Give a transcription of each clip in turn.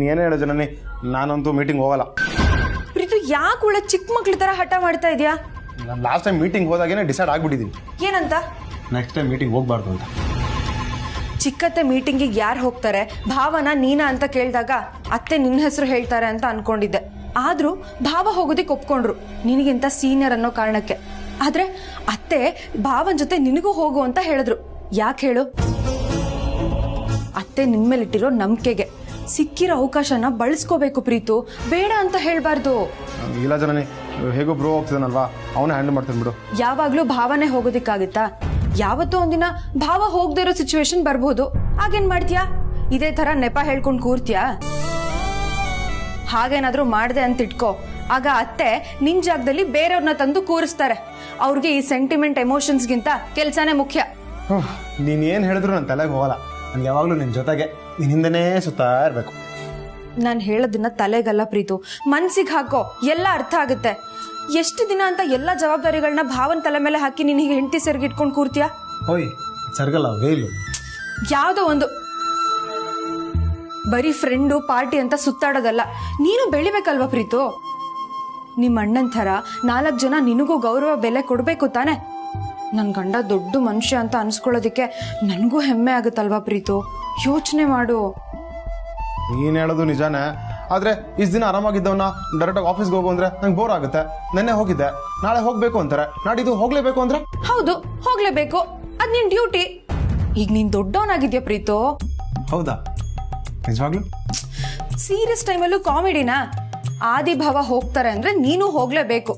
ಏನೇ ಹೇಳೋ ಜನನಿ, ನಾನಂತೂ ಮೀಟಿಂಗ್ ಹೋಗಲ್ಲ. ಪ್ರೀತು ಯಾಕೆ ಒಳ್ಳೆ ಚಿಕ್ಕ ಮಕ್ಳ ಥರ ಹಠ ಮಾಡ್ತಾ ಇದೆಯಾ? ನಾನು ಲಾಸ್ಟ್ ಟೈಮ್ ಮೀಟಿಂಗ್ ಹೋದಾಗೇನೆ ಡಿಸೈಡ್ ಆಗಿಬಿಟ್ಟಿದ್ದೀನಿ. ಏನಂತ? ನೆಕ್ಸ್ಟ್ ಟೈಮ್ ಮೀಟಿಂಗ್ ಹೋಗ್ಬಾರ್ದು ಅಂತ. ಚಿಕ್ಕತ್ತೆ ಮೀಟಿಂಗಿಗೆ ಯಾರು ಹೋಗ್ತಾರೆ, ಭಾವನ ನೀನಾ ಅಂತ ಕೇಳಿದಾಗ ಅತ್ತೆ ನಿನ್ನ ಹೆಸರು ಹೇಳ್ತಾರೆ ಅಂತ ಅನ್ಕೊಂಡಿದ್ದೆ. ಆದರೂ ಭಾವ ಹೋಗೋದಕ್ಕೆ ಒಪ್ಕೊಂಡ್ರು, ನಿನಗಿಂತ ಸೀನಿಯರ್ ಅನ್ನೋ ಕಾರಣಕ್ಕೆ. ಆದರೆ ಅತ್ತೆ ಭಾವನ ಜೊತೆ ನಿನಗೂ ಹೋಗು ಅಂತ ಹೇಳಿದ್ರು. ಯಾಕೆ ಹೇಳು? ಅತ್ತೆ ನಿನ್ ಮೇಲಿಟ್ಟಿರೋ ನಂಬಿಕೆಗೆ. ಸಿಕ್ಕಿರೋ ಅವಕಾಶನ ಬಳಸ್ಕೋಬೇಕು ಪ್ರೀತು, ಬೇಡ ಅಂತ ಹೇಳ್ಬಾರ್ದು. ಇಲ್ಲ ಜನನಿ, ಹೇಗೋ ಬ್ರೋ ಹೋಗ್ತಿದ್ದಾನಲ್ವಾ, ಅವನೇ ಹ್ಯಾಂಡಲ್ ಮಾಡ್ತಾನೆ ಬಿಡು. ಯಾವಾಗ್ಲೂ ಭಾವನೆ ಹೋಗೋದಿಕ್ಕಾಗುತ್ತಾ? ಯಾವತ್ತೋ ಒಂದಿನ ಭಾವ ಹೋಗದೆ ಇರೋ ಸಿಚುವೇಶನ್ ಬರ್ಬೋದು. ಆಗೇನ್ ಮಾಡ್ತೀಯಾ? ಇದೇ ತರ ನೆಪ ಹೇಳ್ಕೊಂಡು ಕೂರ್ತೀಯಾ? ಹಾಗೇನಾದ್ರೂ ಮಾಡ್ದೆ ಅಂತ ಇಟ್ಕೋ, ಆಗ ಅತ್ತೆ ನಿನ್ ಜಾಗದಲ್ಲಿ ಬೇರೆಯವ್ರನ್ನ ತಂದು ಕೂರಿಸ್ತಾರೆ. ಅವ್ರಿಗೆ ಈ ಸೆಂಟಿಮೆಂಟ್ ಎಮೋಷನ್ಸ್ಗಿಂತ ಕೆಲ್ಸನೇ ಮುಖ್ಯ. ನೀನ್ ಏನ್ ಹೇಳಿದ್ರು ನನ್ನ ತಲೆಗೆ ಹೋಗಲ್ಲ. ನನ್ಗೆ ಯಾವಾಗ್ಲೂ ನಿನ್ ಜೊತೆಗೆ, ನಿನ್ ಹಿಂದೆನೇ ಸುತ್ತಾ ಇರ್ಬೇಕು. ನಾನು ಹೇಳೋದನ್ನ ತಲೆಗಲ್ಲ ಪ್ರೀತು, ಮನ್ಸಿಗೆ ಹಾಕೋ, ಎಲ್ಲ ಅರ್ಥ ಆಗುತ್ತೆ. ಎಷ್ಟು ದಿನ ಅಂತ ಎಲ್ಲ ಜವಾಬ್ದಾರಿಗಳನ್ನ ಭಾವನ ತಲೆ ಮೇಲೆ ಹಾಕಿ ನೀನು ಹೀಗೆ ಹೆಂಡತಿ ಸೆರ್ಗಿ ಇಟ್ಕೊಂಡು ಕೂರ್ತೀಯಾ? ಓಯ್ ಸರ್ಗಲ್ಲ, ವೇಲು ಯಾವುದೋ ಒಂದು ಬರೀ ಫ್ರೆಂಡು ಪಾರ್ಟಿ ಅಂತ ಸುತ್ತಾಡೋದಲ್ಲ. ನೀನು ಬೆಳಿಬೇಕಲ್ವಾ ಪ್ರೀತು? ನಿಮ್ಮ ಅಣ್ಣನ ಥರ 4 ಜನ ನಿನಗೂ ಗೌರವ ಬೆಲೆ ಕೊಡಬೇಕು ತಾನೆ? ನನ್ನ ಗಂಡ ದೊಡ್ಡ ಮನುಷ್ಯ ಅಂತ ಅನ್ಸ್ಕೊಳ್ಳೋದಿಕ್ಕೆ ನನಗೂ ಹೆಮ್ಮೆ ಆಗುತ್ತಲ್ವಾ ಪ್ರೀತು? ಯೋಚನೆ ಮಾಡು. ನೀನ್ ಹೇಳೋದು ನಿಜಾನೇ, ಆದ್ರೆ ಇಷ್ಟು ದಿನ ಆರಾಮಾಗಿದ್ದವನ್ನ ಡೈರೆಕ್ಟಾಗಿ ಆಫೀಸ್ಗೆ ಹೋಗು ಅಂದ್ರೆ ನಂಗೆ ಬೋರ್ ಆಗುತ್ತೆ. ನೆನ್ನೆ ಹೋಗಿದ್ದೆ, ನಾಳೆ ಹೋಗ್ಬೇಕು ಅಂತಾರೆ, ನಾಡಿದ್ದು ಹೋಗ್ಲೇಬೇಕು ಅಂದ್ರೆ ಹೌದು, ಹೋಗ್ಲೇಬೇಕು. ಅದ್ ನಿನ್ ಡ್ಯೂಟಿ. ಈಗ ನೀನ್ ದೊಡ್ಡವನಾಗಿದ್ಯಾ ಪ್ರೀತು? ಹೌದಾ? ನಿಜವಾಗ್ಲು? ಸೀರಿಯಸ್ ಟೈಮಲ್ಲೂ ಕಾಮಿಡಿನಾ? ಆದಿಭಾವ ಹೋಗ್ತಾರೆ ಅಂದ್ರೆ ನೀನು ಹೋಗ್ಲೇಬೇಕು.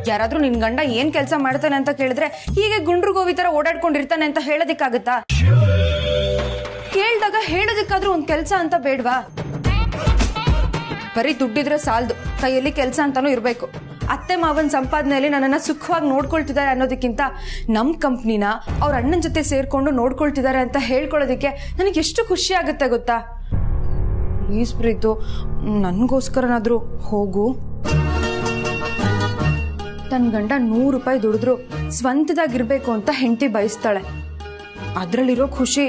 ಯಾರಾದ್ರೂ ನಿನ್ ಗಂಡ ಏನ್ ಕೆಲಸ ಮಾಡ್ತಾನೆ ಅಂತ ಕೇಳಿದ್ರೆ ಹೀಗೆ ಗುಂಡ್ರು ಗೋವಿ ತರ ಓಡಾಡ್ಕೊಂಡಿರ್ತಾನೆ ಅಂತ ಹೇಳೋದಿಕ್ಕಾಗತ್ತಾ? ಕೇಳ್ದಾಗ ಹೇಳೋದಿಕ್ಕಾದ್ರೂ ಒಂದ್ ಕೆಲ್ಸ ಅಂತ ಬೇಡ್ವಾ? ಬರೀ ದುಡ್ಡಿದ್ರೆ ಸಾಲದು, ಕೈಯಲ್ಲಿ ಕೆಲ್ಸ ಅಂತಾನೂ ಇರ್ಬೇಕು. ಅತ್ತೆ ಮಾವನ್ ಸಂಪಾದನೆಯಲ್ಲಿ ನನ್ನನ್ನ ಸುಖವಾಗಿ ನೋಡ್ಕೊಳ್ತಿದ್ದಾರೆ ಅನ್ನೋದಕ್ಕಿಂತ ನಮ್ ಕಂಪ್ನಿನ ಅವ್ರ ಅಣ್ಣನ ಜೊತೆ ಸೇರ್ಕೊಂಡು ನೋಡ್ಕೊಳ್ತಿದ್ದಾರೆ ಅಂತ ಹೇಳ್ಕೊಳ್ಳೋದಿಕ್ಕೆ ನನಗೆ ಎಷ್ಟು ಖುಷಿ ಆಗುತ್ತೆ ಗೊತ್ತಾ? ಪ್ಲೀಸ್ ಪ್ರೀತು, ನನ್ಗೋಸ್ಕರನಾದ್ರೂ ಹೋಗು. ತನ್ನ ಗಂಡ 100 ರೂಪಾಯಿ ದುಡಿದ್ರು ಸ್ವಂತದಾಗಿರ್ಬೇಕು ಅಂತ ಹೆಂಡತಿ ಬಯಸ್ತಾಳೆ. ಅದ್ರಲ್ಲಿರೋ ಖುಷಿ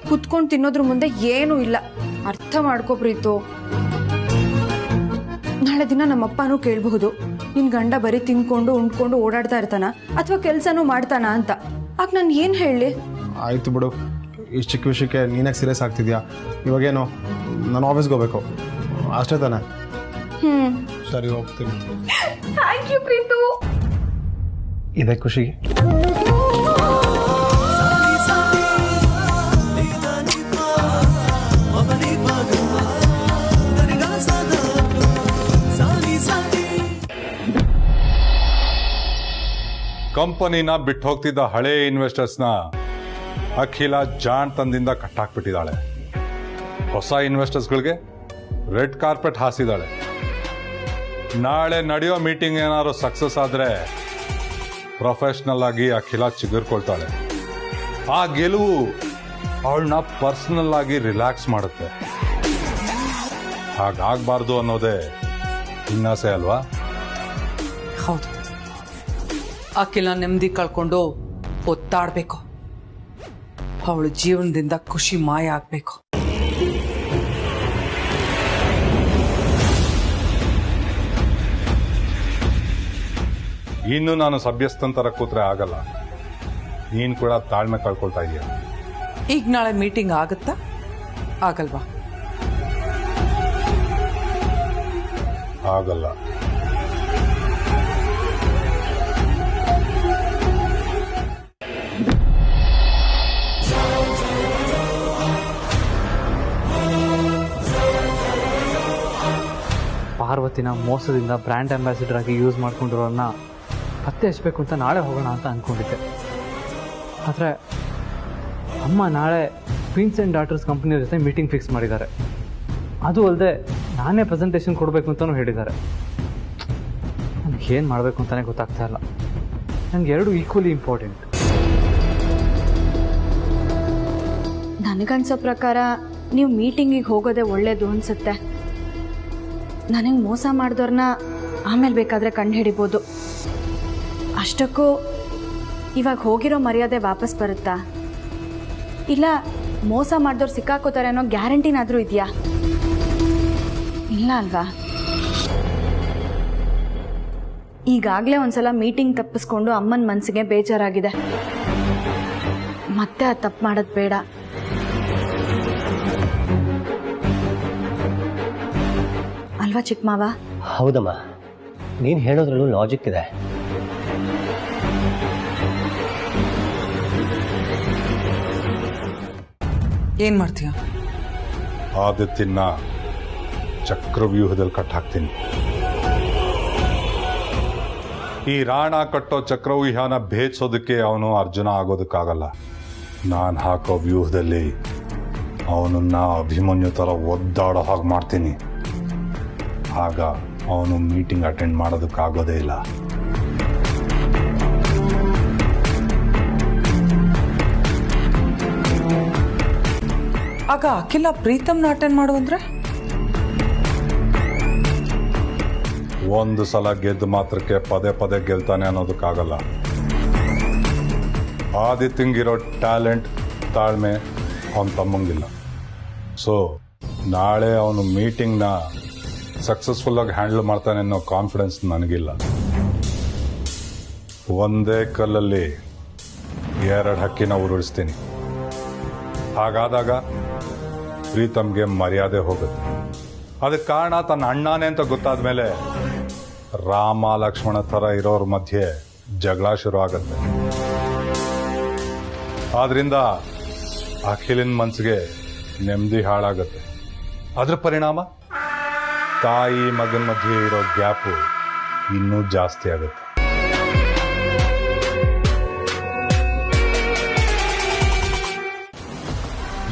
ಕುತ್ಕೊಂಡು ತಿನ್ನೋದ್ರ ಮುಂದೆ ಏನೂ ಇಲ್ಲ. ಅರ್ಥ ಮಾಡ್ಕೋ ಪ್ರೀತು. ನಾಳೆ ದಿನ ನಮ್ಮಪ್ಪನೂ ಕೇಳಬಹುದು, ನಿನ್ ಗಂಡ ಬರೀ ತಿನ್ಕೊಂಡು ಉಂಡ್ಕೊಂಡು ಓಡಾಡ್ತಾ ಇರ್ತಾನ ಅಥವಾ ಕೆಲ್ಸನೂ ಮಾಡ್ತಾನ ಅಂತ. ಆಗ ನಾನು ಏನ್ ಹೇಳಿ? ಆಯ್ತು ಬಿಡು, ಇಷ್ಟು ಚಿಕ್ಕ ವಿಷಯಕ್ಕೆ ನೀನಾಗ ಸೀರಿಯಸ್ ಆಗ್ತಿದ್ಯಾ? ಇವಾಗೇನು ನಾನು ಆಫೀಸ್ಗೆ ಹೋಗ್ಬೇಕು ಅಷ್ಟೇ ತಾನೆ? ಸರಿ, ಹೋಗ್ತೀನಿ. Thank you Preetu. ಇದೇ ಖುಷಿಗೆ. ಕಂಪನಿನ ಬಿಟ್ಟು ಹೋಗ್ತಿದ್ದ ಹಳೆ ಇನ್ವೆಸ್ಟರ್ಸ್ನ ಅಖಿಲ ಜಾಣ್ತನದಿಂದ ಕಟ್ಟಾಕ್ಬಿಟ್ಟಿದ್ದಾಳೆ. ಹೊಸ ಇನ್ವೆಸ್ಟರ್ಸ್ಗಳಿಗೆ ರೆಡ್ ಕಾರ್ಪೆಟ್ ಹಾಸಿದಾಳೆ. ನಾಳೆ ನಡೆಯೋ ಮೀಟಿಂಗ್ ಏನಾದ್ರು ಸಕ್ಸಸ್ ಆದರೆ ಪ್ರೊಫೆಷ್ನಲ್ ಆಗಿ ಅಖಿಲ ಚಿಗುರ್ಕೊಳ್ತಾಳೆ. ಆ ಗೆಲುವು ಅವಳನ್ನ ಪರ್ಸನಲ್ ಆಗಿ ರಿಲ್ಯಾಕ್ಸ್ ಮಾಡುತ್ತೆ. ಹಾಗಾಗಬಾರ್ದು ಅನ್ನೋದೇ ಇನ್ನಾಸೆ ಅಲ್ವಾ? ಹೌದು, ಅಖಿಲ ನೆಮ್ಮದಿ ಕಳ್ಕೊಂಡು ಒತ್ತಾಡಬೇಕು. ಅವಳು ಜೀವನದಿಂದ ಖುಷಿ ಮಾಯ ಆಗಬೇಕು. ಇನ್ನು ನಾನು ಸಭ್ಯಸ್ತಂತರ ಕೂತ್ರೆ ಆಗಲ್ಲ. ನೀನು ಕೂಡ ತಾಳ್ಮೆ ಕಳ್ಕೊಳ್ತಾ ಇದೀಯ. ಈಗ ನಾಳೆ ಮೀಟಿಂಗ್ ಆಗುತ್ತಾ ಆಗಲ್ವಾ? ಆಗಲ್ಲ. ಪಾರ್ವತಿನ ಮೋಸದಿಂದ ಬ್ರ್ಯಾಂಡ್ ಅಂಬಾಸಿಡರ್ ಆಗಿ ಯೂಸ್ ಮಾಡ್ಕೊಂಡಿರೋರನ್ನ ಪತ್ತೆ ಹಚ್ಚಬೇಕು ಅಂತ ನಾಳೆ ಹೋಗೋಣ ಅಂತ ಅಂದ್ಕೊಂಡಿದ್ದೆ. ಆದರೆ ಅಮ್ಮ ನಾಳೆ ಕ್ವೀನ್ಸ್ ಆ್ಯಂಡ್ ಡಾಟರ್ಸ್ ಕಂಪ್ನಿಯ ಜೊತೆ ಮೀಟಿಂಗ್ ಫಿಕ್ಸ್ ಮಾಡಿದ್ದಾರೆ. ಅದು ಅಲ್ಲದೆ ನಾನೇ ಪ್ರೆಸೆಂಟೇಷನ್ ಕೊಡಬೇಕು ಅಂತಲೂ ಹೇಳಿದ್ದಾರೆ. ನನಗೆ ಏನು ಮಾಡಬೇಕು ಅಂತಲೇ ಗೊತ್ತಾಗ್ತಾ ಇಲ್ಲ. ನನಗೆ 2 ಈಕ್ವಲಿ ಇಂಪಾರ್ಟೆಂಟ್. ನನಗನ್ಸೋ ಪ್ರಕಾರ ನೀವು ಮೀಟಿಂಗಿಗೆ ಹೋಗೋದೇ ಒಳ್ಳೇದು ಅನ್ಸುತ್ತೆ. ನನಗೆ ಮೋಸ ಮಾಡಿದವ್ರನ್ನ ಆಮೇಲೆ ಬೇಕಾದರೆ ಕಂಡು ಹಿಡಿಬೋದು. ಅಷ್ಟಕ್ಕೂ ಇವಾಗ ಹೋಗಿರೋ ಮರ್ಯಾದೆ ವಾಪಸ್ ಬರುತ್ತಾ? ಇಲ್ಲ ಮೋಸ ಮಾಡಿದವ್ರು ಸಿಕ್ಕಾಕೋತಾರೆ ಅನ್ನೋ ಗ್ಯಾರಂಟಿನಾದರೂ ಇದೆಯಾ? ಇಲ್ಲ ಅಲ್ವಾ? ಈಗಾಗಲೇ ಒಂದ್ಸಲ ಮೀಟಿಂಗ್ ತಪ್ಪಿಸ್ಕೊಂಡು ಅಮ್ಮನ ಮನಸ್ಸಿಗೆ ಬೇಜಾರಾಗಿದೆ. ಮತ್ತೆ ಆ ತಪ್ಪು ಮಾಡೋದು ಬೇಡ. ಅಲ್ವಾ ಚಿಕ್ಕ ಮಾವ? ಹೌದಮ್ಮ, ನೀನು ಹೇಳೋದ್ರಲ್ಲೂ ಲಾಜಿಕ್ ಇದೆ. ಏನ್ ಮಾಡ್ತೀಯ? ಆದಿತ್ಯನ ಚಕ್ರವ್ಯೂಹದಲ್ಲಿ ಕಟ್ಟಾಕ್ತೀನಿ. ಈ ರಾಣ ಕಟ್ಟೋ ಚಕ್ರವ್ಯೂಹನ ಭೇದಿಸೋದಕ್ಕೆ ಅವನು ಅರ್ಜುನ ಆಗೋದಕ್ಕಾಗಲ್ಲ. ನಾನು ಹಾಕೋ ವ್ಯೂಹದಲ್ಲಿ ಅವನನ್ನ ಅಭಿಮನ್ಯು ಥರ ಒದ್ದಾಡೋ ಹಾಗೆ ಮಾಡ್ತೀನಿ. ಆಗ ಅವನು ಮೀಟಿಂಗ್ ಅಟೆಂಡ್ ಮಾಡೋದಕ್ಕಾಗೋದೇ ಇಲ್ಲ. ಆಗ ಅಖಿಲ ಪ್ರೀತಮ್ನ ಅಟೆಂಡ್ ಮಾಡು ಅಂದ್ರೆ? ಒಂದು ಸಲ ಗೆದ್ದು ಮಾತ್ರಕ್ಕೆ ಪದೇ ಪದೇ ಗೆಲ್ತಾನೆ ಅನ್ನೋದಕ್ಕಾಗಲ್ಲ. ಆದಿತ್ಯಂಗಿರೋ ಟ್ಯಾಲೆಂಟ್, ತಾಳ್ಮೆ ಅವನ ತಮ್ಮಂಗಿಲ್ಲ. ಸೊ ನಾಳೆ ಅವನು ಮೀಟಿಂಗ್ನ ಸಕ್ಸಸ್ಫುಲ್ಲಾಗಿ ಹ್ಯಾಂಡಲ್ ಮಾಡ್ತಾನೆ ಅನ್ನೋ ಕಾನ್ಫಿಡೆನ್ಸ್ ನನಗಿಲ್ಲ. ಒಂದೇ ಕಲ್ಲಲ್ಲಿ 2 ಹಕ್ಕಿನ ಉರುಳಿಸ್ತೀನಿ. ಹಾಗಾದಾಗ ಪ್ರೀತಮ್ಗೆ ಮರ್ಯಾದೆ ಹೋಗುತ್ತೆ. ಅದಕ್ಕೆ ಕಾರಣ ತನ್ನ ಅಣ್ಣನೇ ಅಂತ ಗೊತ್ತಾದ ಮೇಲೆ ರಾಮ ಲಕ್ಷ್ಮಣ ಥರ ಇರೋರ ಮಧ್ಯೆ ಜಗಳ ಶುರು ಆಗುತ್ತೆ. ಆದ್ರಿಂದ ಅಖಿಲಿನ ಮನಸ್ಸಿಗೆ ನೆಮ್ಮದಿ ಹಾಳಾಗುತ್ತೆ. ಅದ್ರ ಪರಿಣಾಮ ತಾಯಿ ಮಗನ ಮಧ್ಯೆ ಇರೋ ಗ್ಯಾಪು ಇನ್ನೂ ಜಾಸ್ತಿ ಆಗುತ್ತೆ.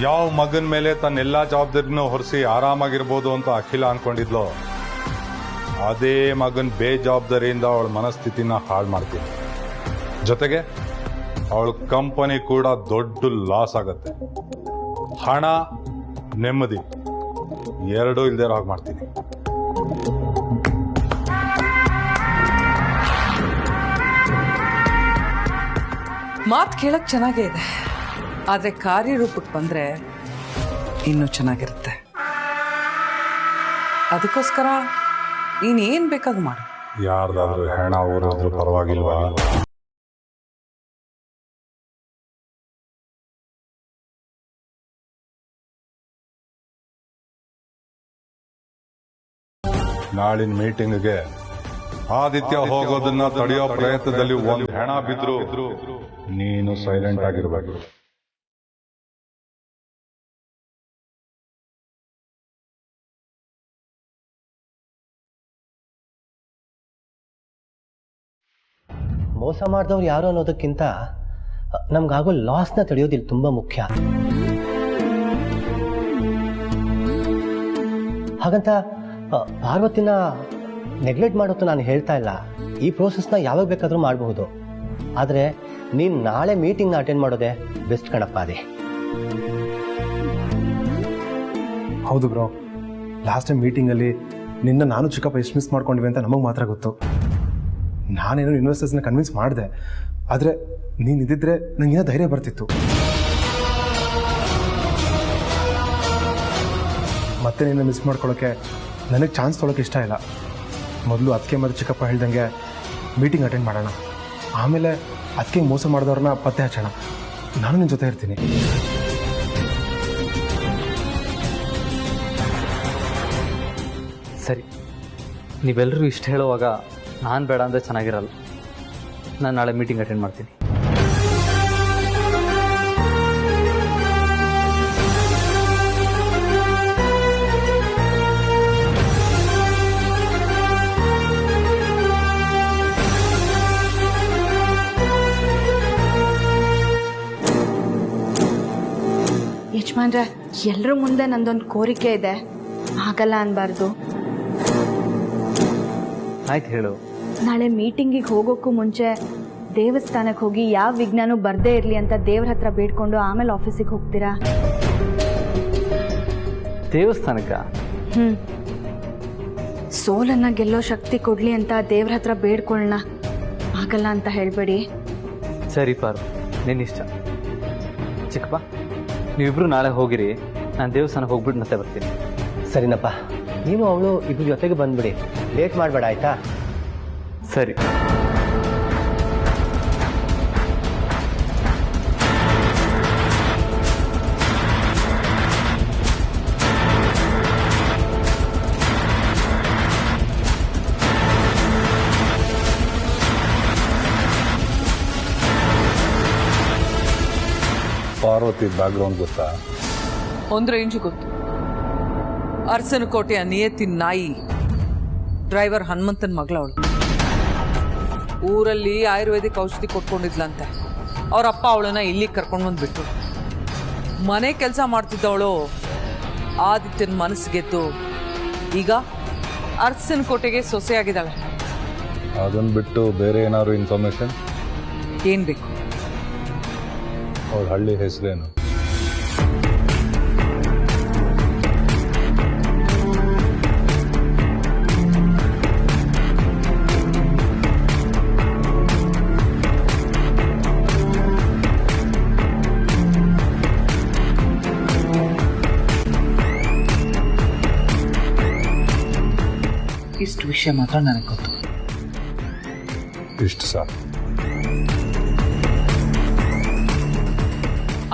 ಯಾವ ಮಗನ ಮೇಲೆ ತನ್ನೆಲ್ಲ ಜವಾಬ್ದಾರಿನೂ ಹೊರಿಸಿ ಆರಾಮಾಗಿರ್ಬೋದು ಅಂತ ಅಖಿಲ ಅನ್ಕೊಂಡಿದ್ಲೋ, ಅದೇ ಮಗನ್ ಬೇಜವಾಬ್ದಾರಿಯಿಂದ ಅವಳ ಮನಸ್ಥಿತಿನ ಹಾಳು ಮಾಡ್ತೀನಿ. ಜೊತೆಗೆ ಅವಳ ಕಂಪನಿ ಕೂಡ ದೊಡ್ಡ ಲಾಸ್ ಆಗತ್ತೆ. ಹಣ, ನೆಮ್ಮದಿ ಎರಡೂ ಇಲ್ದೇ ಹಾಗೆ ಮಾಡ್ತೀನಿ. ಮಾತು ಕೇಳಕ್ ಚೆನ್ನಾಗೇ ಇದೆ, ಆದ್ರೆ ಕಾರ್ಯರೂಪಕ್ಕೆ ಬಂದ್ರೆ ಇನ್ನೂ ಚೆನ್ನಾಗಿರುತ್ತೆ. ಅದಕ್ಕೋಸ್ಕರ ನೀನೇನ್ ಬೇಕಾದ್ರೂ ಮಾಡು. ಯಾರ್ದಾದ್ರೂ ಹೆಣ ಊರಿದ್ರು ಪರವಾಗಿಲ್ವಾ? ನಾಳಿನ ಮೀಟಿಂಗ್ಗೆ ಆದಿತ್ಯ ಹೋಗೋದನ್ನ ತಡೆಯೋ ಪ್ರಯತ್ನದಲ್ಲಿ ಒಂದು ಹೆಣ ಬಿದ್ರು ನೀನು ಸೈಲೆಂಟ್ ಆಗಿರ್ಬೇಕು. ಮೋಸ ಮಾಡಿದವ್ರು ಯಾರು ಅನ್ನೋದಕ್ಕಿಂತ ನಮ್ಗಾಗೋ ಲಾಸ್ನ ತಡೆಯೋದಿಲ್ಲ ತುಂಬ ಮುಖ್ಯ. ಹಾಗಂತ ಪಾರ್ವತಿನ ನೆಗ್ಲೆಕ್ಟ್ ಮಾಡೋದು ನಾನು ಹೇಳ್ತಾ ಇಲ್ಲ. ಈ ಪ್ರೋಸೆಸ್ನ ಯಾವಾಗ ಬೇಕಾದರೂ ಮಾಡಬಹುದು. ಆದರೆ ನೀನು ನಾಳೆ ಮೀಟಿಂಗ್ನ ಅಟೆಂಡ್ ಮಾಡೋದೇ ಬೆಸ್ಟ್ ಕಣಪ್ಪ. ಅದೇ ಹೌದು ಬ್ರೋ, ಲಾಸ್ಟ್ ಟೈಮ್ ಮೀಟಿಂಗಲ್ಲಿ ನಾನು ಚಿಕ್ಕಪ್ಪ ಎಷ್ಟು ಮಿಸ್ ಮಾಡ್ಕೊಂಡಿವೆ ಅಂತ ನಮಗೆ ಮಾತ್ರ ಗೊತ್ತು. ನಾನೇನೋ ಇನ್ವೆಸ್ಟರ್ಸ್ನ ಕನ್ವಿನ್ಸ್ ಮಾಡಿದೆ, ಆದರೆ ನೀನು ಇದ್ದಿದ್ರೆ ನನಗೇನೋ ಧೈರ್ಯ ಬರ್ತಿತ್ತು. ಮತ್ತೆ ನಿನ್ನ ಮಿಸ್ ಮಾಡ್ಕೊಳ್ಳೋಕ್ಕೆ ನನಗೆ ಚಾನ್ಸ್ ತೊಗೊಳಕ್ಕೆ ಇಷ್ಟ ಇಲ್ಲ. ಮೊದಲು ಅದಕ್ಕೆ ಮತ್ತು ಚಿಕ್ಕಪ್ಪ ಹೇಳ್ದಂಗೆ ಮೀಟಿಂಗ್ ಅಟೆಂಡ್ ಮಾಡೋಣ, ಆಮೇಲೆ ಅದಕ್ಕೆ ಮೋಸ ಮಾಡಿದವ್ರನ್ನ ಪತ್ತೆ ಹಚ್ಚೋಣ. ನಾನು ನಿನ್ನ ಜೊತೆ ಇರ್ತೀನಿ. ಸರಿ, ನೀವೆಲ್ಲರೂ ಇಷ್ಟು ಹೇಳುವಾಗ ನಾನು ಬೇಡ ಅಂದರೆ ಚೆನ್ನಾಗಿರಲ್ಲ. ನಾನು ನಾಳೆ ಮೀಟಿಂಗ್ ಅಟೆಂಡ್ ಮಾಡ್ತೀನಿ. ಯಜಮಾನ್ರೆ, ಎಲ್ಲರ ಮುಂದೆ ನಂದೊಂದು ಕೋರಿಕೆ ಇದೆ, ಆಗಲ್ಲ ಅನ್ಬಾರ್ದು. ಆಯ್ತು, ಹೇಳು. ನಾಳೆ ಮೀಟಿಂಗಿಗೆ ಹೋಗೋಕ್ಕೂ ಮುಂಚೆ ದೇವಸ್ಥಾನಕ್ಕೆ ಹೋಗಿ ಯಾವ ವಿಘ್ನನೂ ಬರದೇ ಇರಲಿ ಅಂತ ದೇವ್ರ ಹತ್ರ ಬೇಡ್ಕೊಂಡು ಆಮೇಲೆ ಆಫೀಸಿಗೆ ಹೋಗ್ತೀರಾ? ದೇವಸ್ಥಾನಕ್ಕ? ಸೋಲನ್ನ ಗೆಲ್ಲೋ ಶಕ್ತಿ ಕೊಡ್ಲಿ ಅಂತ ದೇವ್ರ ಹತ್ರ ಬೇಡ್ಕೊಳ್ಳೋಣ, ಆಗಲ್ಲ ಅಂತ ಹೇಳಬೇಡಿ. ಸರಿ ಪಾರು, ನಿನ್ನಿಷ್ಟ. ಚಿಕ್ಕಪ್ಪ, ನೀವಿಬ್ರು ನಾಳೆ ಹೋಗಿರಿ, ನಾನು ದೇವಸ್ಥಾನಕ್ಕೆ ಹೋಗ್ಬಿಟ್ಟು ಮತ್ತೆ ಬರ್ತೀನಿ. ಸರಿನಪ್ಪ. ನೀನು ಅವಳು ಇಬ್ಬರ ಜೊತೆಗೆ ಬಂದ್ಬಿಡಿ, ಲೇಟ್ ಮಾಡಬೇಡ ಆಯ್ತಾ? ಸರಿ. ಪಾರ್ವತಿ ಬ್ಯಾಕ್ಗ್ರೌಂಡ್ ಗೊತ್ತಾ? ಒಂದು ರೇಂಜ್ ಗೊತ್ತು. ಅರಸನಕೋಟೆಯ ನಿಯತಿನ ನಾಯಿ ಡ್ರೈವರ್ ಹನುಮಂತನ ಮಗಳವಳು. ಊರಲ್ಲಿ ಆಯುರ್ವೇದಿಕ್ ಔಷಧಿ ಕೊಟ್ಕೊಂಡಿದ್ಲಂತೆ. ಅವರಪ್ಪ ಅವಳನ್ನ ಇಲ್ಲಿಗೆ ಕರ್ಕೊಂಡು ಬಂದ್ಬಿಟ್ರು. ಮನೆ ಕೆಲಸ ಮಾಡ್ತಿದ್ದವಳು ಆದಿತ್ಯನ ಮನಸ್ಸು ಗೆದ್ದು ಈಗ ಅರಸನಕೋಟೆಗೆ ಸೊಸೆಯಾಗಿದ್ದಾಳೆ. ಅದನ್ನ ಬಿಟ್ಟು ಬೇರೆ ಏನಾದ್ರು ಇನ್ಫಾರ್ಮೇಶನ್? ಏನ್ ಬೇಕು? ಅವ್ರ ಹಳ್ಳಿ ಹೆಸರೇನು? ಇಷ್ಟು ವಿಷಯ ಮಾತ್ರ ನನಗೆ ಗೊತ್ತು. ಇಷ್ಟು ಸಾಕು.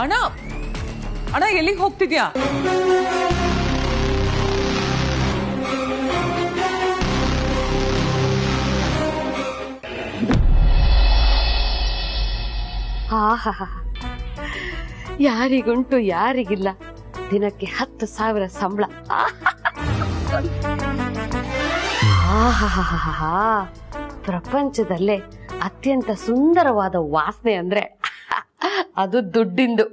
ಅಣ್ಣ ಅಣ್ಣ ಎಲ್ಲಿಗೆ ಹೋಗ್ತಿದ್ಯಾ? ಆಹಾ, ಯಾರಿಗುಂಟು ಯಾರಿಗಿಲ್ಲ, ದಿನಕ್ಕೆ 10,000 ಸಂಬಳ. ಆಹಾ, ಪ್ರಪಂಚದಲ್ಲೇ ಅತ್ಯಂತ ಸುಂದರವಾದ ವಾಸನೆ ಅಂದ್ರೆ ಅದು ದುಡ್ಡಿಂದು.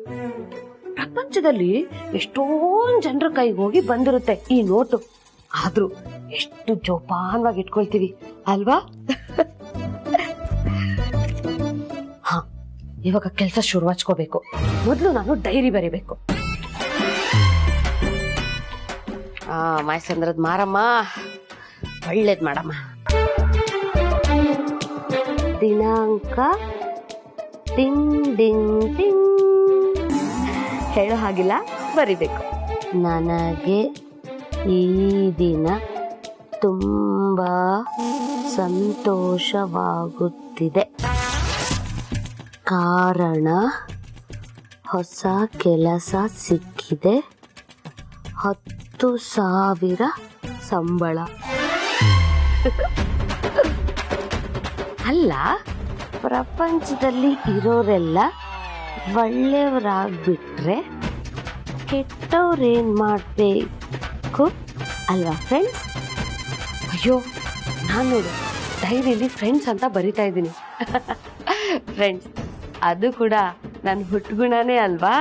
ಪ್ರಪಂಚದಲ್ಲಿ ಎಷ್ಟೊಂದು ಜನರ ಕೈಗೆ ಹೋಗಿ ಬಂದಿರುತ್ತೆ ಈ ನೋಟು, ಆದ್ರೂ ಎಷ್ಟು ಜೋಪಾನವಾಗಿ ಇಟ್ಕೊಳ್ತೀವಿ ಅಲ್ವಾ? ಹಾ, ಇವಾಗ ಕೆಲಸ ಶುರು ಹಚ್ಕೋಬೇಕು. ಮೊದಲು ನಾನು ಡೈರಿ ಬರೀಬೇಕು. ಮೈಸಂದ್ರದ್ ಮಾರಮ್ಮ ಒಳ್ಳೇದ್ ಮಾಡಮ್ಮ. ದಿನಾಂಕ ಟಿಂಗ್ ಡಿಂಗ್ ಟಿಂಗ್ ಹೇಳೋ ಹಾಗಿಲ್ಲ, ಬರಿಬೇಕು. ನನಗೆ ಈ ದಿನ ತುಂಬಾ ಸಂತೋಷವಾಗುತ್ತಿದೆ, ಕಾರಣ ಹೊಸ ಕೆಲಸ ಸಿಕ್ಕಿದೆ, 10,000 ಸಂಬಳ. ಅಲ್ಲ, ಪ್ರಪಂಚದಲ್ಲಿ ಇರೋರೆಲ್ಲ ಒಳ್ಳೆಯವರಾಗ್ಬಿಟ್ರೆ ಕೆಟ್ಟವ್ರೇನ್ ಮಾಡಬೇಕು ಅಲ್ವಾ ಫ್ರೆಂಡ್ಸ್? ಅಯ್ಯೋ, ನಾನು ಡೈರಿಯಲ್ಲಿ ಫ್ರೆಂಡ್ಸ್ ಅಂತ ಬರಿತಾ ಇದ್ದೀನಿ. ಫ್ರೆಂಡ್ಸ್ ಅದು ಕೂಡ ನನ್ನ ಹುಟ್ಟುಗುಣನೇ ಅಲ್ವಾ?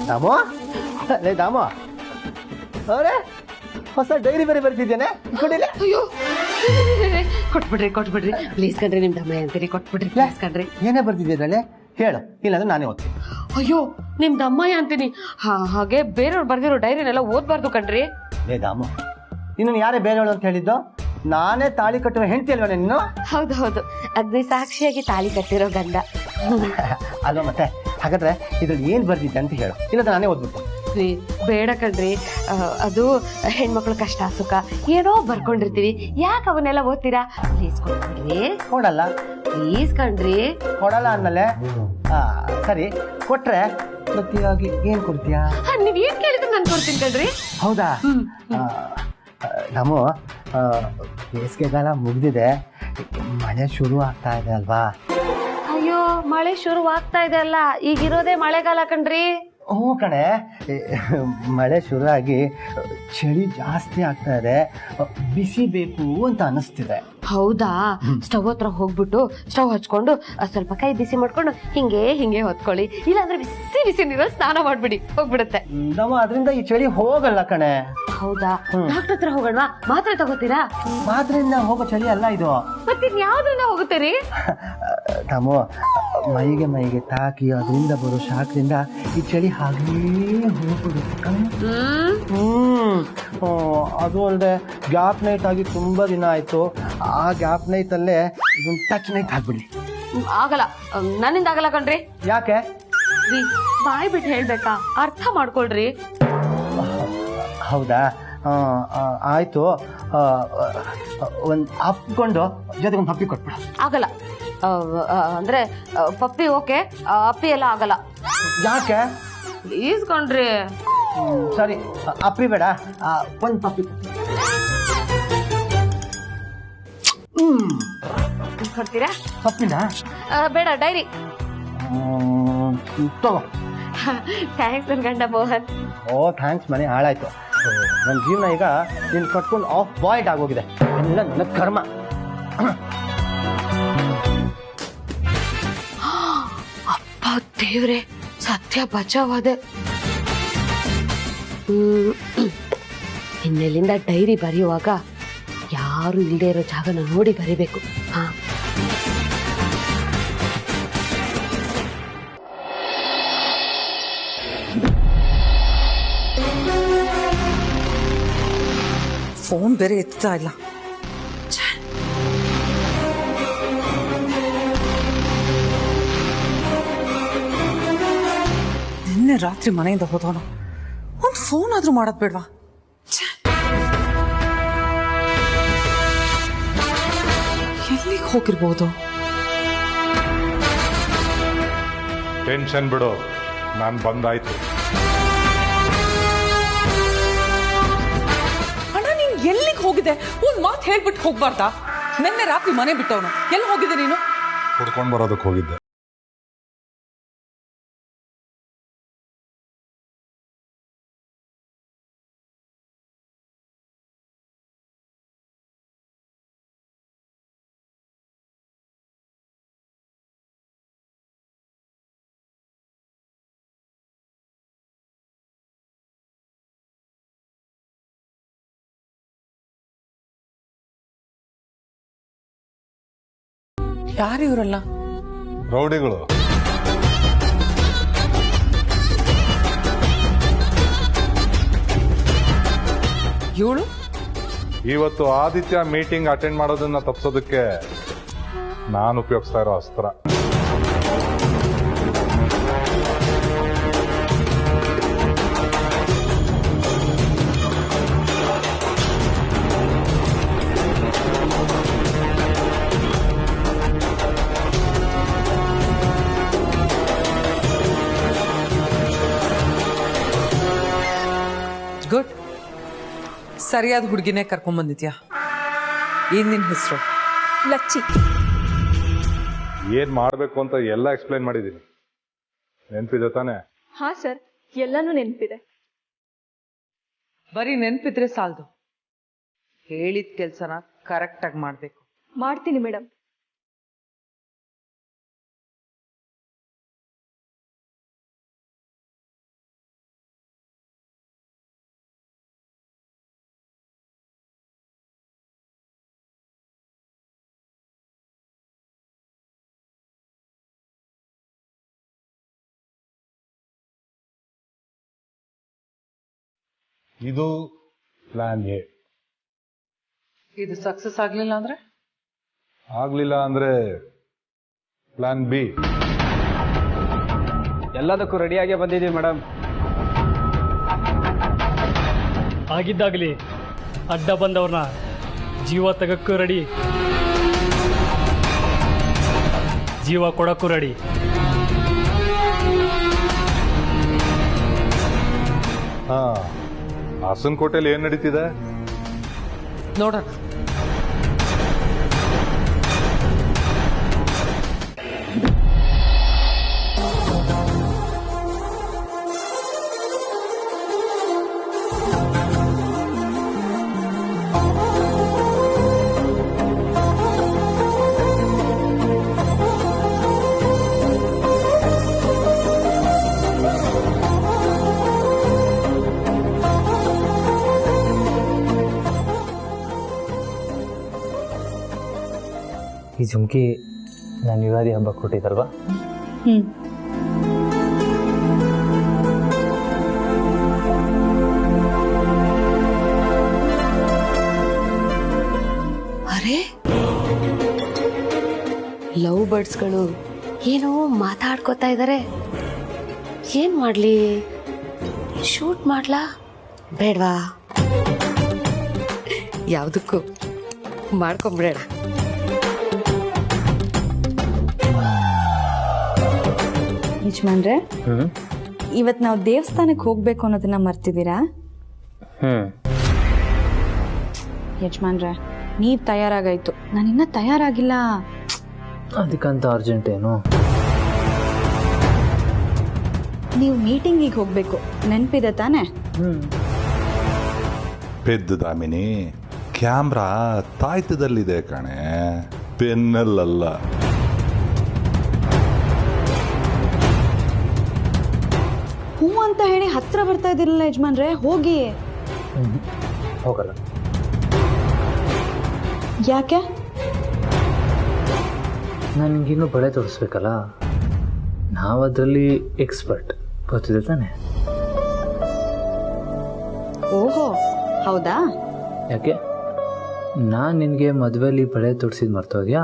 ದಾಮೋ, ಅಲ್ಲೇ ದಾಮೋ ಅವರೇ, ಹೊಸ ಡೈರಿ ಬೇರೆ ಬರ್ತಿದ್ದೇನೆ. ಅಯ್ಯೋ, ಕೊಟ್ಬಿಡ್ರಿ ಪ್ಲೀಸ್ ಕಣ್ರಿ, ನಿಮ್ ದಮ್ಮ ಅಂತೀರಿ, ಕೊಟ್ಬಿಡ್ರಿ ಪ್ಲೀಸ್ ಕಣ್ರಿ. ಏನೇ ಬರ್ತಿದ್ದೀರಲ್ಲೇ ಹೇಳು, ಇಲ್ಲಾಂದ್ರೆ ನಾನೇ ಓದ್ತೀನಿ. ಅಯ್ಯೋ, ನಿಮ್ ದಮ್ಮಯ್ಯ ಅಂತೀನಿ. ಹಾಗೆ ಬೇರೆಯವ್ರು ಬರ್ದಿರೋ ಡೈರಿನೆಲ್ಲ ಓದ್ಬಾರ್ದು ಕಣ್ರಿ. ಲೇ ದಾಮು, ನಿನ್ನ ಯಾರೇ ಬೇರೆಯವಳು ಅಂತ ಹೇಳಿದ್ದು? ನಾನೇ ತಾಳಿ ಕಟ್ಟಿರೋ ಹೆಂಡತಿ ಅಲ್ವಾ ನೀನು? ಹೌದು, ಅಗ್ನಿ ಸಾಕ್ಷಿಯಾಗಿ ತಾಳಿ ಕಟ್ಟಿರೋ ಗಂಡ ಅಲ್ವಾ? ಮತ್ತೆ ಹಾಗಾದ್ರೆ ಇದ್ರಲ್ಲಿ ಏನ್ ಬರ್ದಿದ್ದೆ ಅಂತ ಹೇಳು, ಇಲ್ಲದ ನಾನೇ ಓದ್ಬಿಟ್ಟು. ಬೇಡ ಕಣ್ರಿ, ಅದು ಹೆಣ್ಮಕ್ಳು ಕಷ್ಟ ಸುಖ ಏನೋ ಬರ್ಕೊಂಡಿರ್ತೀವಿ, ಯಾಕೆ ಅವನ್ನೆಲ್ಲ ಓದ್ತೀರಾ? ಪ್ಲೀಸ್ ಕೊಟ್ಬಿಡ್ರಿ. ಕೊಡಲ್ಲ. ಪ್ಲೀಸ್ ಕಣ್ರಿ. ಕೊಡಲ್ಲ ಅಂದಮೇಲೆ ಸರಿ, ಕೊಟ್ರೆ ಪ್ರತಿಯಾಗಿ ಏನ್ ಕೊಡ್ತೀಯಾ? ನೀವ್ ಏನ್ ಕೇಳಿದ್ರೆ ನಾನು ಕೊಡ್ತೀನಿ ಕಣ್ರಿ. ಹೌದಾ? ನಮ್ಮ ಬೇಸಿಗೆಗಾಲ ಮುಗ್ದಿದೆ, ಮಳೆ ಶುರು ಆಗ್ತಾ ಇದೆ ಅಲ್ವಾ? ಅಯ್ಯೋ, ಮಳೆ ಶುರು ಆಗ್ತಾ ಇದೆ ಅಲ್ಲ, ಈಗಿರೋದೇ ಮಳೆಗಾಲ ಕಣ್ರಿ. ಹ್ಞೂ ಕಣೆ, ಮಳೆ ಶುರು ಆಗಿ ಚಳಿ ಜಾಸ್ತಿ ಆಗ್ತಾ ಇದೆ, ಬಿಸಿ ಬೇಕು ಅಂತ ಅನಿಸ್ತಿದೆ. ಹೌದಾ? ಸ್ಟವ್ ಹತ್ರ ಹೋಗ್ಬಿಟ್ಟು ಸ್ಟವ್ ಹಚ್ಕೊಂಡು ಸ್ವಲ್ಪ ಕೈ ಬಿಸಿ ಮಾಡ್ಕೊಂಡು ಹಿಂಗೆ ಹೊತ್ಕೊಳ್ಳಿ, ಇಲ್ಲಾಂದ್ರೆ ಬಿಸಿ ನೀರು ಸ್ನಾನ ಮಾಡ್ಬಿಡಿ, ಹೋಗ್ಬಿಡುತ್ತೆ. ನಾವು ಅದರಿಂದ ಈ ಚಳಿ ಹೋಗಲ್ಲ ಕಣೆ. ಹೌದಾ? ಡಾಕ್ಟರ್ ಹತ್ರ ಹೋಗೋಣ, ಮಾತ್ರೆ ತಗೋತೀರಾ? ಮಾತ್ರೆಯಿಂದ ಹೋಗೋ ಚಳಿ ಅಲ್ಲ ಇದು. ಮತ್ತೆ ಯಾವ್ದ್ರಿಂದ ಹೋಗುತ್ತೀರಿ? ನಾವು ಮೈಗೆ ತಾಕಿ ಅದರಿಂದ ಬರೋ ಶಾಖದಿಂದ ಈ ಚಳಿ ಹಾಗೇ ಹೋಗ್ಬಿಡುತ್ತೆ. ಅದು ಅಲ್ಲದೆ ಗ್ಯಾಪ್ ನೈಟ್ ಆಗಿ ತುಂಬಾ ದಿನ ಆಯ್ತು. ಆ ಗ್ಯಾಪ್ ನೈಟ್ ಅಲ್ಲೇ ಇದೊಂದು ಟಚ್ ನೈಟ್ ಹಾಕ್ಬಿಡಿ. ಆಗಲ್ಲ, ನನ್ನಿಂದ ಆಗಲ್ಲ ಕಣ್ರಿ. ಯಾಕೆ? ಬಾಯ್ ಬಿಟ್ಟು ಹೇಳ್ಬೇಕಾ? ಅರ್ಥ ಮಾಡ್ಕೊಳ್ರಿ. ಹೌದಾ? ಆಯಿತು, ಒಂದು ಅಪ್ಕೊಂಡು ಜೊತೆಗೆ ಒಂದು ಪಪ್ಪಿ ಕೊಟ್ಬಿಡು. ಆಗಲ್ಲ. ಅಂದ್ರೆ ಪಪ್ಪಿ ಓಕೆ, ಅಪ್ಪಿ ಎಲ್ಲ ಆಗಲ್ಲ. ಯಾಕೆ? ಪ್ಲೀಸ್ ಕಣ್ರಿ. ಸರಿ, ಅಪ್ಪಿ ಬೇಡ, ಒಂದು ಪಪ್ಪಿ ಕೊಡ್ತೀರಾ? ಪಪ್ಪಿನ ಬೇಡ, ಡೈರಿ ತಗೋ. ಥ್ಯಾಂಕ್ಸ್ ನನ್ನ ಗಂಡ ಮೋಹನ್. ಓ ಥ್ಯಾಂಕ್ಸ್, ಮನೆ ಹಾಳಾಯ್ತು. ನನ್ನ ಜೀವನ ಈಗ ನೀನು ಕಟ್ಕೊಂಡು ಆಫ್ ಬಾಯ್ಡ್ ಆಗೋಗಿದೆ. ಎಲ್ಲ ನನ್ನ ಕರ್ಮ. ಅಪ್ಪ ದೇವ್ರೆ, ಸತ್ಯ ಬಚಾವಾದೆ. ಇನ್ನೆಲ್ಲಿಂದ ಡೈರಿ ಬರೆಯುವಾಗ ಯಾರು ಇಲ್ಲದೆ ಇರೋ ಜಾಗನ ನೋಡಿ ಬರೀಬೇಕು. ಹಾ, ಫೋನ್ ಬೇರೆ ಎತ್ತಾ ಇಲ್ಲ. ನಿನ್ನೆ ರಾತ್ರಿ ಮನೆಯಿಂದ ಹೋದವನು ಒಂದು ಫೋನ್ ಆದ್ರೂ ಮಾಡೋದ್ ಬೇಡ್ವಾ? ಎಲ್ಲಿಗೆ ಹೋಗಿರ್ಬೋದು? ಟೆನ್ಷನ್ ಬಿಡು, ನಾನು ಬಂದಾಯ್ತು. ಅಣ್ಣ, ನೀನ್ ಎಲ್ಲಿಗೆ ಹೋಗಿದೆ? ಒಂದ್ ಮಾತು ಹೇಳ್ಬಿಟ್ಟು ಹೋಗ್ಬಾರ್ದಾ? ನಿನ್ನೆ ರಾತ್ರಿ ಮನೆ ಬಿಟ್ಟವನು ಎಲ್ಲಿ ಹೋಗಿದೆ ನೀನು? ಹುಡ್ಕೊಂಡು ಬರೋದಕ್ಕೆ ಹೋಗಿದ್ದೆ. ಯಾರು ಇವರಲ್ಲ? ರೌಡಿಗಳು. ಇವಳು ಇವತ್ತು ಆದಿತ್ಯ ಮೀಟಿಂಗ್ ಅಟೆಂಡ್ ಮಾಡೋದನ್ನ ತಪ್ಪಿಸೋದಕ್ಕೆ ನಾನು ಉಪಯೋಗಿಸ್ತಾ ಇರೋ ಅಸ್ತ್ರ. ಗುಡ್, ಸರಿಯಾದ ಹುಡುಗಿನೇ ಕರ್ಕೊಂಡ್ ಬಂದಿದ್ಯಾ. ಏನ್ ನಿನ್ ಹೆಸರು? ಲಚ್ಚಿ. ಏನ್ ಮಾಡ್ಬೇಕು ಅಂತ ಎಲ್ಲ ಎಕ್ಸ್ಪ್ಲೈನ್ ಮಾಡಿದೀನಿ, ನೆನ್ಪಿದೆ ತಾನೆ? ಹಾ ಸರ್, ಎಲ್ಲಾನು ನೆನಪಿದೆ. ಬರೀ ನೆನ್ಪಿದ್ರೆ ಸಾಲದು, ಹೇಳಿದ ಕೆಲ್ಸನ ಕರೆಕ್ಟ್ ಆಗಿ ಮಾಡ್ಬೇಕು. ಮಾಡ್ತೀನಿ ಮೇಡಮ್. ಇದು ಪ್ಲಾನ್ ಎ. ಇದು ಸಕ್ಸಸ್ ಆಗ್ಲಿಲ್ಲ ಅಂದ್ರೆ ಪ್ಲಾನ್ ಬಿ. ಎಲ್ಲದಕ್ಕೂ ರೆಡಿಯಾಗೇ ಬಂದಿದ್ದೀವಿ ಮೇಡಮ್. ಆಗಿದ್ದಾಗಲಿ ಅಡ್ಡ ಬಂದವ್ರನ್ನ ಜೀವ ತೆಗಕ್ಕೂ ರೆಡಿ, ಜೀವ ಕೊಡಕ್ಕೂ ರೆಡಿ. ಹಾ, ಹಾಸನಕೋಟೆಯಲ್ಲಿ ಏನ್ ನಡೀತಿದೆ ನೋಡೋಣ. ಈ ಜುಮ್ಕಿ ನಾನು ಯುಗಾದಿ ಹಬ್ಬ ಕೊಟ್ಟಿದ್ದಲ್ವಾ? ಅರೆ, ಲವ್ ಬರ್ಡ್ಸ್ಗಳು ಏನೋ ಮಾತಾಡ್ಕೋತಾ ಇದ್ದಾರೆ. ಏನ್ ಮಾಡ್ಲಿ? ಶೂಟ್ ಮಾಡ್ಲಾ ಬೇಡ್ವಾ? ಯಾವುದಕ್ಕೂ ಮಾಡ್ಕೊಂಬಿಡೋಣ. ಯಜಮಾನ್ರೆ, ಇವತ್ತು ನಾವು ದೇವಸ್ಥಾನಕ್ಕೆ ಹೋಗ್ಬೇಕು ಅನ್ನೋದನ್ನ ಮರ್ತಿದ್ದೀರಾ? ಯಜಮಾನ್ರೆ, ನೀವ್ ತಯಾರಾಗಾಯ್ತು, ನಾನಿನ್ನ ತಯಾರಾಗಿಲ್ಲ. ಅದಕ್ಕಂತ ಅರ್ಜೆಂಟ್ ಏನು? ನೀವು ಮೀಟಿಂಗಿಗೆ ಹೋಗ್ಬೇಕು, ನೆನಪಿದೆ ತಾನೆ? ಪೆದ್ದು ದಾಮಿನಿ, ಕ್ಯಾಮ್ರಾ ತಾಯ್ತದಲ್ಲಿದೆ ಕಣೆ, ಪೆನ್ನಲ್ಲಲ್ಲ. ಹೂ ಅಂತ ಹೇಳಿ ಹತ್ರ ಬರ್ತಾ ಇದಿರಲಿಲ್ಲ ಯಜಮಾನ್ರೆ, ಹೋಗಿ. ಹೋಗಲ್ಲ. ಯಾಕೆ? ನನಗಿನ್ನೂ ಬಳೆ ತೋರಿಸ್ಬೇಕಲ್ಲ, ನಾವು ಅದರಲ್ಲಿ ಎಕ್ಸ್ಪರ್ಟ್, ಗೊತ್ತಿದೆ ತಾನೆ? ಓಹೋ, ಹೌದಾ? ಯಾಕೆ, ನಾನು ನಿನಗೆ ಮದುವೆಯಲ್ಲಿ ಬಳೆ ತೊಡಿಸಿದ್ ಮರ್ತೋದ್ಯಾ?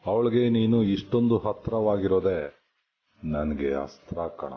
ಅವಳಿಗೆ ನೀನು ಇಷ್ಟೊಂದು ಹತ್ರವಾಗಿರೋದೆ ನನಗೆ ಅಸ್ತ್ರ ಕಣ.